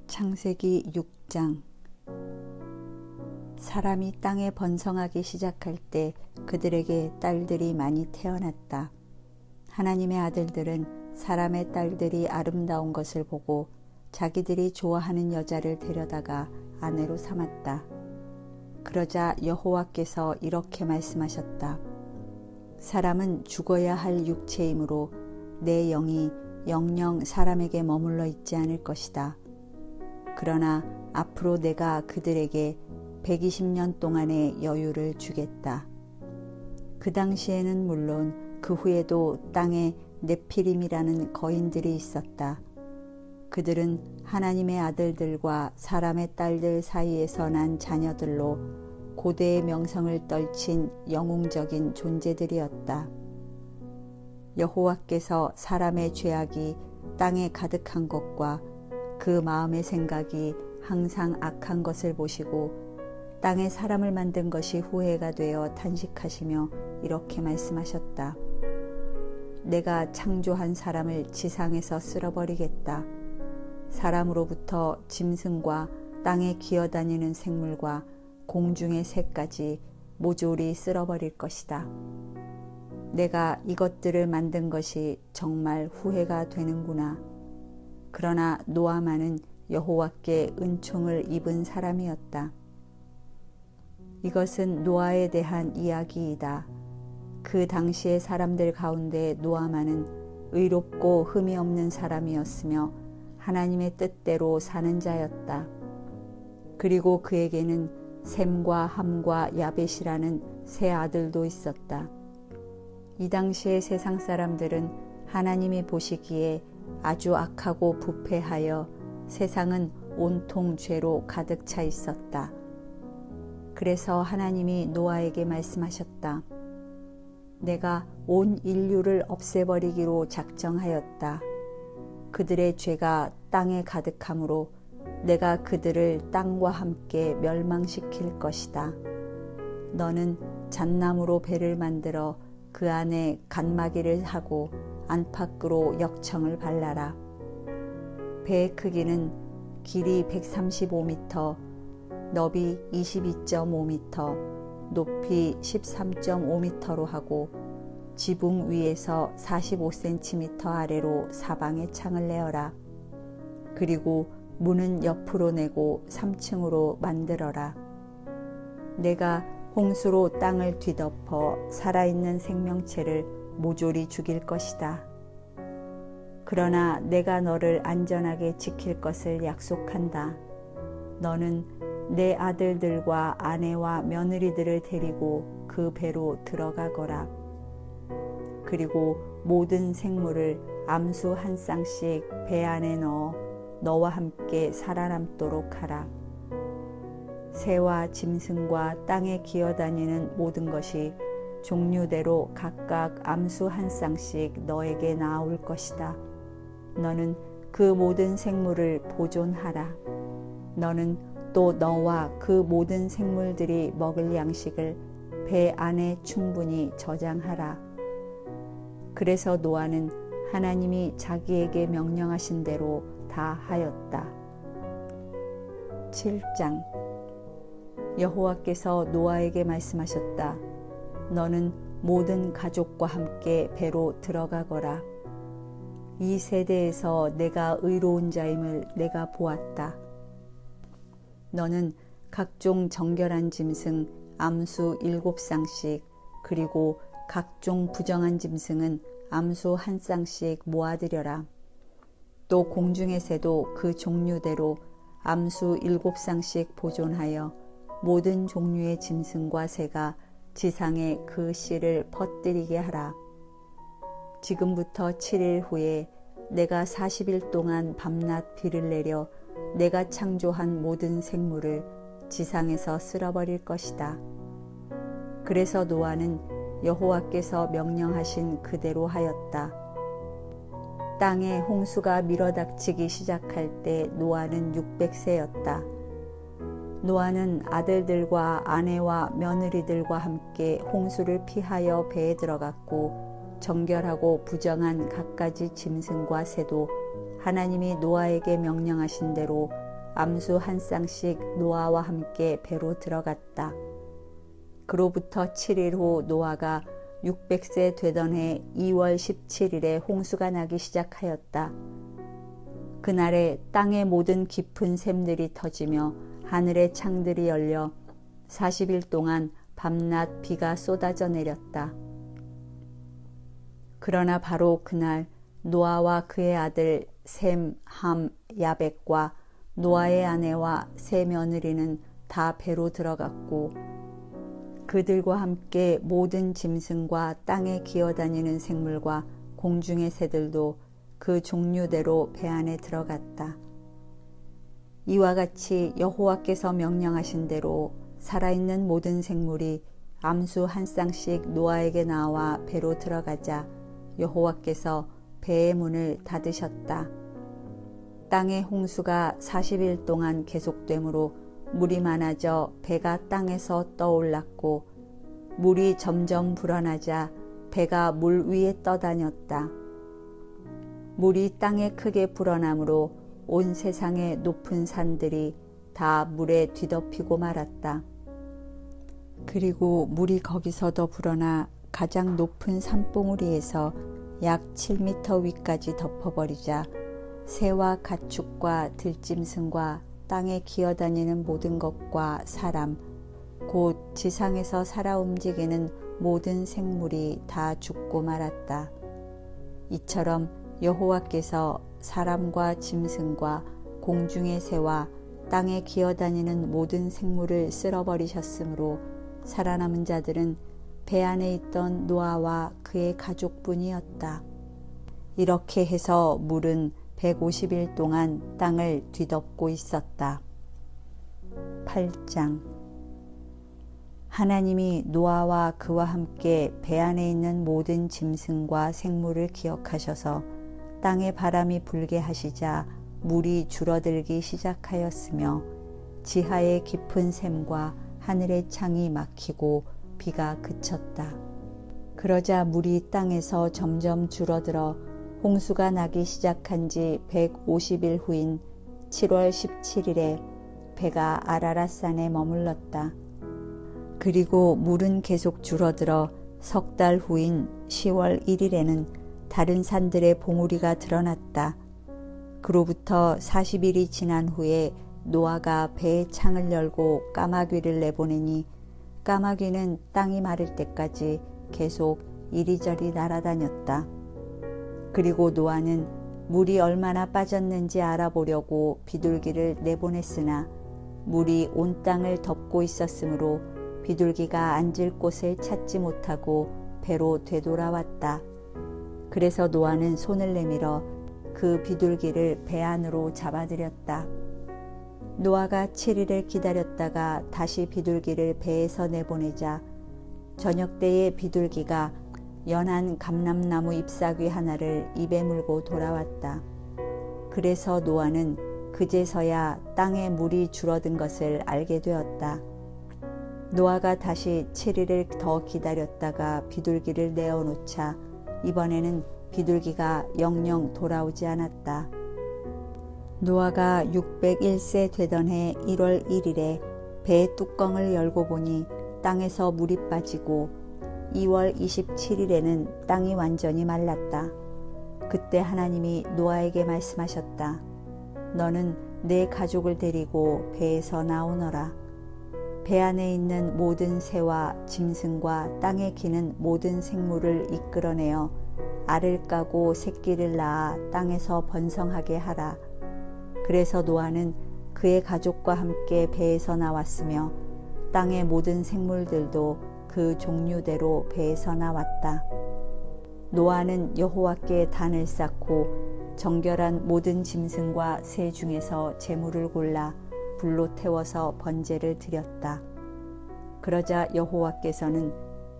창세기 6장. 사람이 땅에 번성하기 시작할 때 그들에게 딸들이 많이 태어났다. 하나님의 아들들은 사람의 딸들이 아름다운 것을 보고 자기들이 좋아하는 여자를 데려다가 아내로 삼았다. 그러자 여호와께서 이렇게 말씀하셨다. 사람은 죽어야 할 육체이므로 내 영이 영영 사람에게 머물러 있지 않을 것이다. 그러나 앞으로 내가 그들에게 120년 동안의 여유를 주겠다. 그 당시에는 물론 그 후에도 땅에 네피림이라는 거인들이 있었다. 그들은 하나님의 아들들과 사람의 딸들 사이에서 난 자녀들로 고대의 명성을 떨친 영웅적인 존재들이었다. 여호와께서 사람의 죄악이 땅에 가득한 것과 그 마음의 생각이 항상 악한 것을 보시고 땅에 사람을 만든 것이 후회가 되어 탄식하시며 이렇게 말씀하셨다. 내가 창조한 사람을 지상에서 쓸어버리겠다. 사람으로부터 짐승과 땅에 기어다니는 생물과 공중의 새까지 모조리 쓸어버릴 것이다. 내가 이것들을 만든 것이 정말 후회가 되는구나. 그러나 노아만은 여호와께 은총을 입은 사람이었다. 이것은 노아에 대한 이야기이다. 그 당시의 사람들 가운데 노아만은 의롭고 흠이 없는 사람이었으며 하나님의 뜻대로 사는 자였다. 그리고 그에게는 셈과 함과 야벳이라는 세 아들도 있었다. 이 당시의 세상 사람들은 하나님이 보시기에 아주 악하고 부패하여 세상은 온통 죄로 가득 차 있었다. 그래서 하나님이 노아에게 말씀하셨다. 내가 온 인류를 없애버리기로 작정하였다. 그들의 죄가 땅에 가득하므로 내가 그들을 땅과 함께 멸망시킬 것이다. 너는 잣나무로 배를 만들어 그 안에 갓마기를 하고 안팎으로 역청을 발라라. 배의 크기는 길이 135m, 너비 22.5m, 높이 13.5m로 하고 지붕 위에서 45cm 아래로 사방에 창을 내어라. 그리고 문은 옆으로 내고 3층으로 만들어라. 내가 홍수로 땅을 뒤덮어 살아있는 생명체를 모조리 죽일 것이다. 그러나 내가 너를 안전하게 지킬 것을 약속한다. 너는 내 아들들과 아내와 며느리들을 데리고 그 배로 들어가거라. 그리고 모든 생물을 암수 한 쌍씩 배 안에 넣어 너와 함께 살아남도록 하라. 새와 짐승과 땅에 기어다니는 모든 것이 종류대로 각각 암수 한 쌍씩 너에게 나아올 것이다. 너는 그 모든 생물을 보존하라. 너는 또 너와 그 모든 생물들이 먹을 양식을 배 안에 충분히 저장하라. 그래서 노아는 하나님이 자기에게 명령하신 대로 다 하였다. 7장. 여호와께서 노아에게 말씀하셨다. 너는 모든 가족과 함께 배로 들어가거라. 이 세대에서 내가 의로운 자임을 내가 보았다. 너는 각종 정결한 짐승 암수 7쌍씩 그리고 각종 부정한 짐승은 암수 한 쌍씩 모아들여라. 또 공중의 새도 그 종류대로 암수 7쌍씩 보존하여 모든 종류의 짐승과 새가 지상에 그 씨를 퍼뜨리게 하라. 지금부터 7일 후에 내가 40일 동안 밤낮 비를 내려 내가 창조한 모든 생물을 지상에서 쓸어버릴 것이다. 그래서 노아는 여호와께서 명령하신 그대로 하였다. 땅에 홍수가 밀어닥치기 시작할 때 노아는 600세였다. 노아는 아들들과 아내와 며느리들과 함께 홍수를 피하여 배에 들어갔고 정결하고 부정한 갖가지 짐승과 새도 하나님이 노아에게 명령하신 대로 암수 한 쌍씩 노아와 함께 배로 들어갔다. 그로부터 7일 후 노아가 600세 되던 해 2월 17일에 홍수가 나기 시작하였다. 그날에 땅의 모든 깊은 샘들이 터지며 하늘의 창들이 열려 40일 동안 밤낮 비가 쏟아져 내렸다. 그러나 바로 그날 노아와 그의 아들 셈, 함, 야벳과 노아의 아내와 세 며느리는 다 배로 들어갔고 그들과 함께 모든 짐승과 땅에 기어다니는 생물과 공중의 새들도 그 종류대로 배 안에 들어갔다. 이와 같이 여호와께서 명령하신 대로 살아있는 모든 생물이 암수 한 쌍씩 노아에게 나와 배로 들어가자 여호와께서 배의 문을 닫으셨다. 땅의 홍수가 40일 동안 계속되므로 물이 많아져 배가 땅에서 떠올랐고 물이 점점 불어나자 배가 물 위에 떠다녔다. 물이 땅에 크게 불어나므로 온 세상의 높은 산들이 다 물에 뒤덮이고 말았다. 그리고 물이 거기서도 불어나 가장 높은 산봉우리에서 약 7m 위까지 덮어버리자 새와 가축과 들짐승과 땅에 기어다니는 모든 것과 사람, 곧 지상에서 살아 움직이는 모든 생물이 다 죽고 말았다. 이처럼 여호와께서 사람과 짐승과 공중의 새와 땅에 기어다니는 모든 생물을 쓸어버리셨으므로 살아남은 자들은 배 안에 있던 노아와 그의 가족뿐이었다. 이렇게 해서 물은 150일 동안 땅을 뒤덮고 있었다. 8장. 하나님이 노아와 그와 함께 배 안에 있는 모든 짐승과 생물을 기억하셔서 땅에 바람이 불게 하시자 물이 줄어들기 시작하였으며 지하의 깊은 샘과 하늘의 창이 막히고 비가 그쳤다. 그러자 물이 땅에서 점점 줄어들어 홍수가 나기 시작한 지 150일 후인 7월 17일에 배가 아라랏산에 머물렀다. 그리고 물은 계속 줄어들어 석 달 후인 10월 1일에는 다른 산들의 봉우리가 드러났다. 그로부터 40일이 지난 후에 노아가 배의 창을 열고 까마귀를 내보내니 까마귀는 땅이 마를 때까지 계속 이리저리 날아다녔다. 그리고 노아는 물이 얼마나 빠졌는지 알아보려고 비둘기를 내보냈으나 물이 온 땅을 덮고 있었으므로 비둘기가 앉을 곳을 찾지 못하고 배로 되돌아왔다. 그래서 노아는 손을 내밀어 그 비둘기를 배 안으로 잡아들였다. 노아가 7일을 기다렸다가 다시 비둘기를 배에서 내보내자 저녁 때에 비둘기가 연한 감람나무 잎사귀 하나를 입에 물고 돌아왔다. 그래서 노아는 그제서야 땅에 물이 줄어든 것을 알게 되었다. 노아가 다시 7일을 더 기다렸다가 비둘기를 내어놓자 이번에는 비둘기가 영영 돌아오지 않았다. 노아가 601세 되던 해 1월 1일에 배의 뚜껑을 열고 보니 땅에서 물이 빠지고 2월 27일에는 땅이 완전히 말랐다. 그때 하나님이 노아에게 말씀하셨다. 너는 내 가족을 데리고 배에서 나오너라. 배 안에 있는 모든 새와 짐승과 땅에 기는 모든 생물을 이끌어내어 알을 까고 새끼를 낳아 땅에서 번성하게 하라. 그래서 노아는 그의 가족과 함께 배에서 나왔으며 땅의 모든 생물들도 그 종류대로 배에서 나왔다. 노아는 여호와께 단을 쌓고 정결한 모든 짐승과 새 중에서 제물을 골라 불로 태워서 번제를 드렸다. 그러자 여호와께서는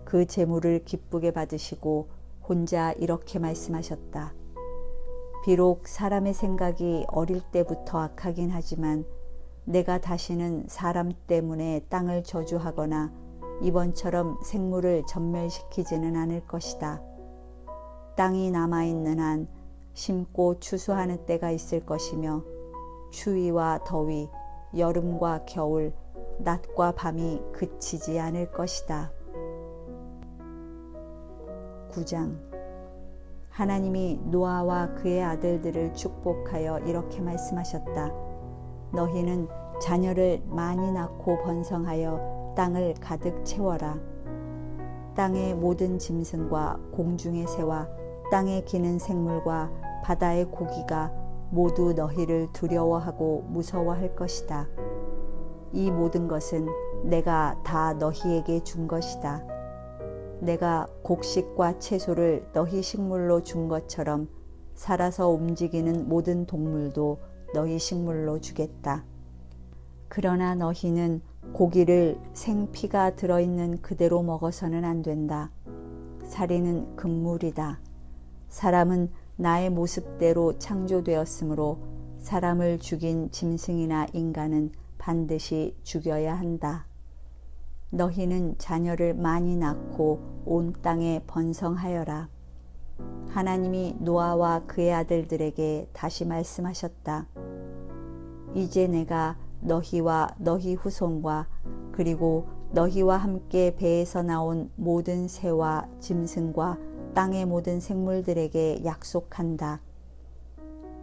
그 제물을 기쁘게 받으시고 혼자 이렇게 말씀하셨다. 비록 사람의 생각이 어릴 때부터 악하긴 하지만 내가 다시는 사람 때문에 땅을 저주하거나 이번처럼 생물을 전멸시키지는 않을 것이다. 땅이 남아있는 한 심고 추수하는 때가 있을 것이며 추위와 더위, 여름과 겨울, 낮과 밤이 그치지 않을 것이다. 9장. 하나님이 노아와 그의 아들들을 축복하여 이렇게 말씀하셨다. 너희는 자녀를 많이 낳고 번성하여 땅을 가득 채워라. 땅의 모든 짐승과 공중의 새와 땅에 기는 생물과 바다의 고기가 모두 너희를 두려워하고 무서워할 것이다. 이 모든 것은 내가 다 너희에게 준 것이다. 내가 곡식과 채소를 너희 식물로 준 것처럼 살아서 움직이는 모든 동물도 너희 식물로 주겠다. 그러나 너희는 고기를 생피가 들어있는 그대로 먹어서는 안 된다. 살인은 금물이다. 사람은 나의 모습대로 창조되었으므로 사람을 죽인 짐승이나 인간은 반드시 죽여야 한다. 너희는 자녀를 많이 낳고 온 땅에 번성하여라. 하나님이 노아와 그의 아들들에게 다시 말씀하셨다. 이제 내가 너희와 너희 후손과 그리고 너희와 함께 배에서 나온 모든 새와 짐승과 땅의 모든 생물들에게 약속한다.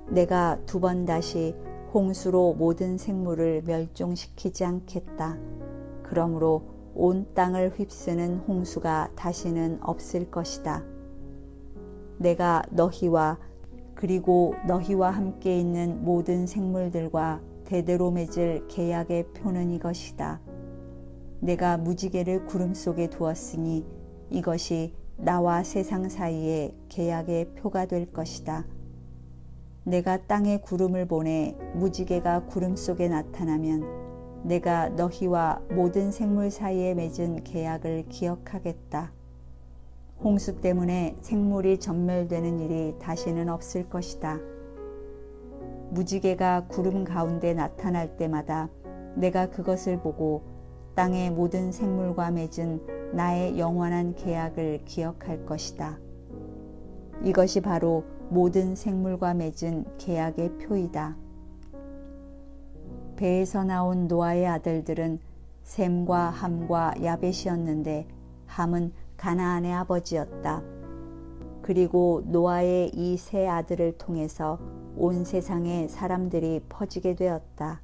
내가 2번 다시 홍수로 모든 생물을 멸종시키지 않겠다. 그러므로 온 땅을 휩쓰는 홍수가 다시는 없을 것이다. 내가 너희와 그리고 너희와 함께 있는 모든 생물들과 대대로 맺을 계약의 표는 이것이다. 내가 무지개를 구름 속에 두었으니 이것이 나와 세상 사이에 계약의 표가 될 것이다. 내가 땅에 구름을 보내 무지개가 구름 속에 나타나면 내가 너희와 모든 생물 사이에 맺은 계약을 기억하겠다. 홍수 때문에 생물이 전멸되는 일이 다시는 없을 것이다. 무지개가 구름 가운데 나타날 때마다 내가 그것을 보고 땅의 모든 생물과 맺은 나의 영원한 계약을 기억할 것이다. 이것이 바로 모든 생물과 맺은 계약의 표이다. 배에서 나온 노아의 아들들은 셈과 함과 야벳이었는데 함은 가나안의 아버지였다. 그리고 노아의 이 세 아들을 통해서 온 세상에 사람들이 퍼지게 되었다.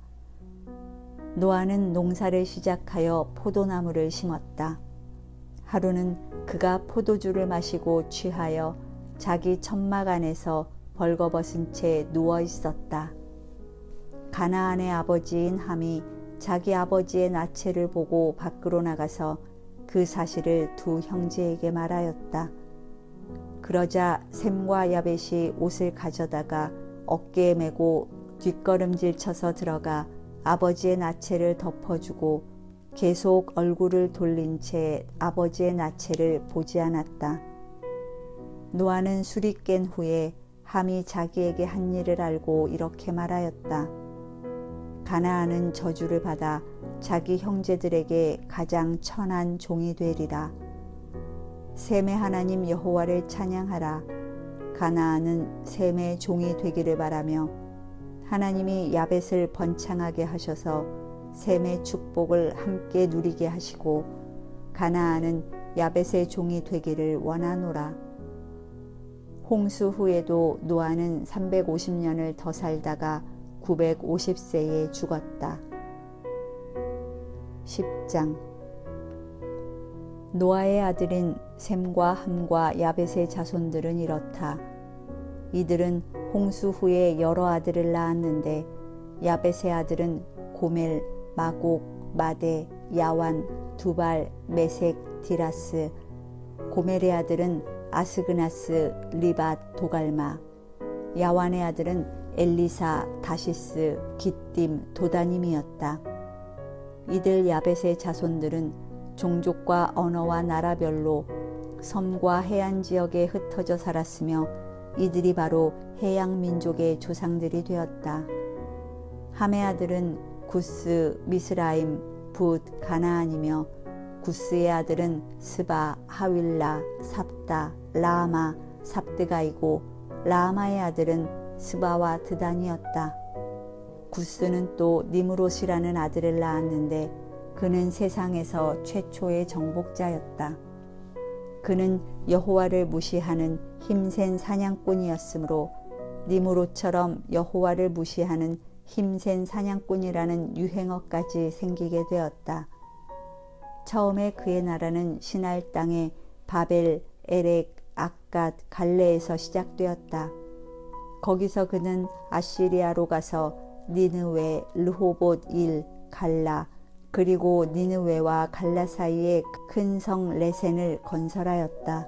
노아는 농사를 시작하여 포도나무를 심었다. 하루는 그가 포도주를 마시고 취하여 자기 천막 안에서 벌거벗은 채 누워 있었다. 가나안의 아버지인 함이 자기 아버지의 나체를 보고 밖으로 나가서 그 사실을 2 형제에게 말하였다. 그러자 셈과 야벳이 옷을 가져다가 어깨에 메고 뒷걸음질 쳐서 들어가 아버지의 나체를 덮어주고 계속 얼굴을 돌린 채 아버지의 나체를 보지 않았다. 노아는 술이 깬 후에 함이 자기에게 한 일을 알고 이렇게 말하였다. 가나안은 저주를 받아 자기 형제들에게 가장 천한 종이 되리라. 셈의 하나님 여호와를 찬양하라. 가나안은 셈의 종이 되기를 바라며 하나님이 야벳을 번창하게 하셔서 셈의 축복을 함께 누리게 하시고 가나안은 야벳의 종이 되기를 원하노라. 홍수 후에도 노아는 350년을 더 살다가 950세에 죽었다. 10장. 노아의 아들인 셈과 함과 야벳의 자손들은 이렇다. 이들은 홍수 후에 여러 아들을 낳았는데 야벳의 아들은 고멜, 마곡, 마대, 야완, 두발, 메색, 디라스. 고멜의 아들은 아스그나스, 리밧, 도갈마. 야완의 아들은 엘리사, 다시스, 기띔, 도다님이었다. 이들 야벳의 자손들은 종족과 언어와 나라별로 섬과 해안 지역에 흩어져 살았으며 이들이 바로 해양 민족의 조상들이 되었다. 함의 아들은 구스, 미스라임, 붓, 가나안이며 구스의 아들은 스바, 하윌라, 삽다, 라마, 삽드가이고 라마의 아들은 스바와 드단이었다. 구스는 또 니므롯이라는 아들을 낳았는데 그는 세상에서 최초의 정복자였다. 그는 여호와를 무시하는 힘센 사냥꾼이었으므로 니므롯처럼 여호와를 무시하는 힘센 사냥꾼이라는 유행어까지 생기게 되었다. 처음에 그의 나라는 시날 땅의 바벨, 에렉, 악갓, 갈레에서 시작되었다. 거기서 그는 아시리아로 가서 니느웨, 르호봇 일, 갈라, 그리고 니느웨와 갈라 사이에 큰 성 레센을 건설하였다.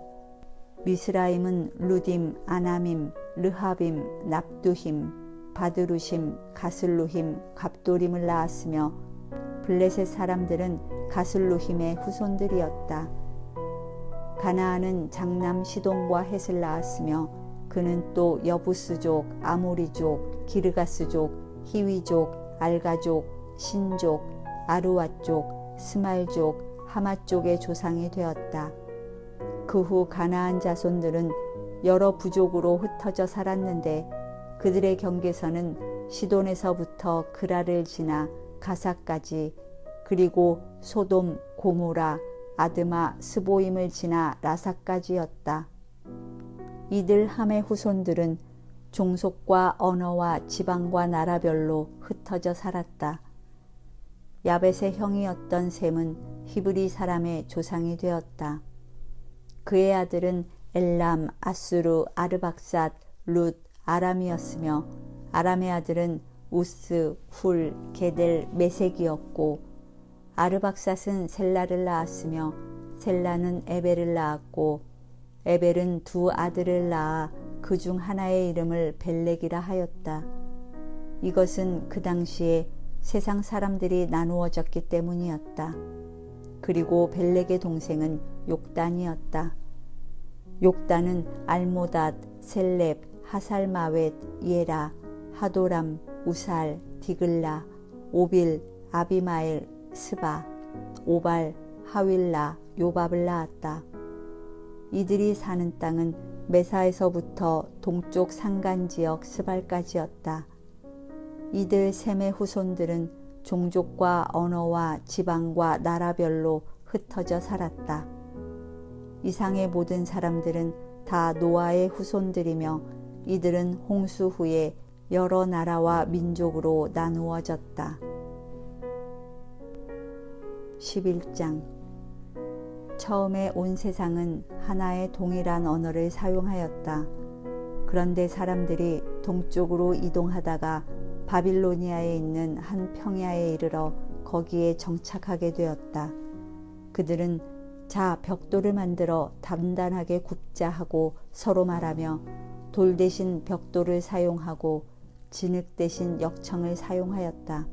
미스라임은 루딤, 아나밈, 르하빔, 납두힘, 바드루심, 가슬루힘, 갑도림을 낳았으며 블레셋 사람들은 가슬루힘의 후손들이었다. 가나안은 장남 시돈과 헷을 낳았으며 그는 또 여부스족, 아모리족, 기르가스족, 히위족, 알가족, 신족, 아루와족, 스말족, 하마족의 조상이 되었다. 그 후 가나안 자손들은 여러 부족으로 흩어져 살았는데 그들의 경계선은 시돈에서부터 그라를 지나 가사까지, 그리고 소돔, 고모라, 아드마, 스보임을 지나 라사까지였다. 이들 함의 후손들은 종속과 언어와 지방과 나라별로 흩어져 살았다. 야벳의 형이었던 셈은 히브리 사람의 조상이 되었다. 그의 아들은 엘람, 아수르, 아르박삿, 룻, 아람이었으며 아람의 아들은 우스, 훌, 게델, 메색이었고 아르박삿은 셀라를 낳았으며 셀라는 에벨을 낳았고 에벨은 두 아들을 낳아 그 중 하나의 이름을 벨렉이라 하였다. 이것은 그 당시에 세상 사람들이 나누어졌기 때문이었다. 그리고 벨렉의 동생은 욕단이었다. 욕단은 알모닷, 셀렙, 하살마웻, 예라, 하도람, 우살, 디글라, 오빌, 아비마엘, 스바, 오발, 하윌라, 요밥을 낳았다. 이들이 사는 땅은 메사에서부터 동쪽 산간지역 스발까지였다. 이들 셈의 후손들은 종족과 언어와 지방과 나라별로 흩어져 살았다. 이상의 모든 사람들은 다 노아의 후손들이며 이들은 홍수 후에 여러 나라와 민족으로 나누어졌다. 11장. 처음에 온 세상은 하나의 동일한 언어를 사용하였다. 그런데 사람들이 동쪽으로 이동하다가 바빌로니아에 있는 한 평야에 이르러 거기에 정착하게 되었다. 그들은 자 벽돌을 만들어 단단하게 굽자 하고 서로 말하며 돌 대신 벽돌을 사용하고 진흙 대신 역청을 사용하였다.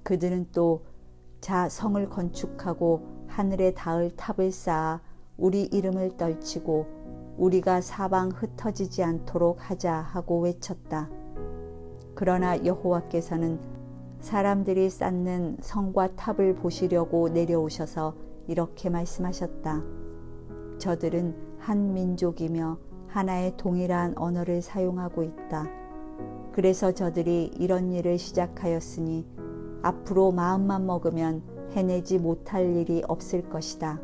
그들은 또 자 성을 건축하고 하늘에 닿을 탑을 쌓아 우리 이름을 떨치고 우리가 사방 흩어지지 않도록 하자 하고 외쳤다. 그러나 여호와께서는 사람들이 쌓는 성과 탑을 보시려고 내려오셔서 이렇게 말씀하셨다. 저들은 한 민족이며 하나의 동일한 언어를 사용하고 있다. 그래서 저들이 이런 일을 시작하였으니 앞으로 마음만 먹으면 해내지 못할 일이 없을 것이다.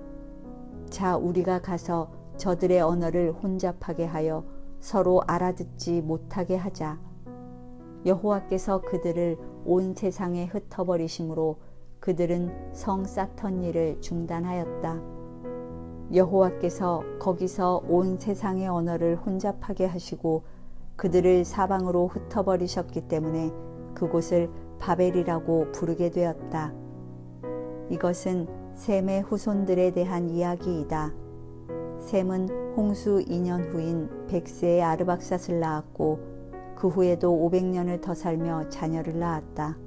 자, 우리가 가서 저들의 언어를 혼잡하게 하여 서로 알아듣지 못하게 하자. 여호와께서 그들을 온 세상에 흩어버리심으로 그들은 성 사턴니를 중단하였다. 여호와께서 거기서 온 세상의 언어를 혼잡하게 하시고 그들을 사방으로 흩어버리셨기 때문에 그곳을 바벨이라고 부르게 되었다. 이것은 셈의 후손들에 대한 이야기이다. 셈은 홍수 2년 후인 100세의 아르박삿을 낳았고 그 후에도 500년을 더 살며 자녀를 낳았다.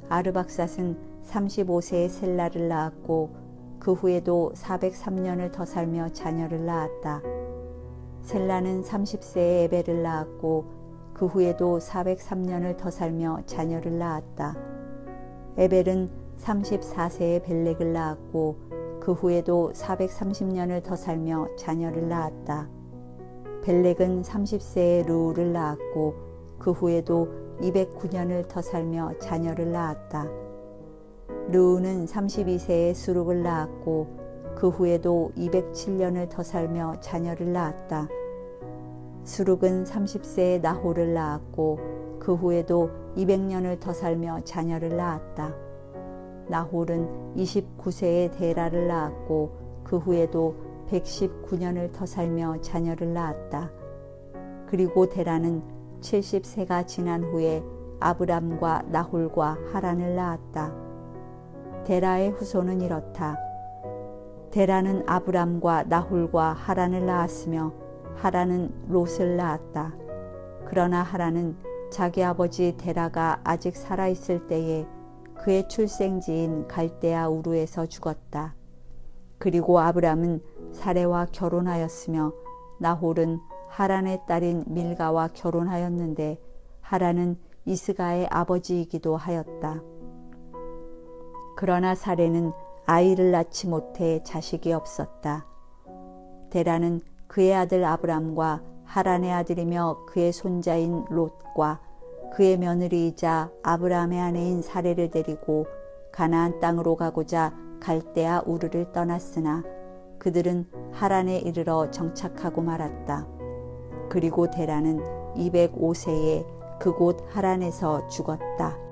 아르박삿은 35세의 셀라를 낳았고 그 후에도 403년을 더 살며 자녀를 낳았다. 셀라는 30세의 에벨을 낳았고 그 후에도 403년을 더 살며 자녀를 낳았다. 에벨은 34세의 벨렉을 낳았고 그 후에도 430년을 더 살며 자녀를 낳았다. 벨렉은 30세의 르우를 낳았고 그 후에도 209년을 더 살며 자녀를 낳았다. 르우는 32세에 수룩을 낳았고 그 후에도 207년을 더 살며 자녀를 낳았다. 수룩은 30세에 나홀을 낳았고 그 후에도 200년을 더 살며 자녀를 낳았다. 나홀은 29세에 데라를 낳았고 그 후에도 119년을 더 살며 자녀를 낳았다. 그리고 데라는 70세가 지난 후에 아브람과 나홀과 하란을 낳았다. 데라의 후손은 이렇다. 데라는 아브람과 나홀과 하란을 낳았으며 하란은 롯을 낳았다. 그러나 하란은 자기 아버지 데라가 아직 살아있을 때에 그의 출생지인 갈대아 우르에서 죽었다. 그리고 아브람은 사레와 결혼하였으며 나홀은 하란의 딸인 밀가와 결혼하였는데 하란은 이스가의 아버지이기도 하였다. 그러나 사레는 아이를 낳지 못해 자식이 없었다. 데라는 그의 아들 아브람과 하란의 아들이며 그의 손자인 롯과 그의 며느리이자 아브람의 아내인 사레를 데리고 가나안 땅으로 가고자 갈대아 우르를 떠났으나 그들은 하란에 이르러 정착하고 말았다. 그리고 데라는 205세에 그곳 하란에서 죽었다.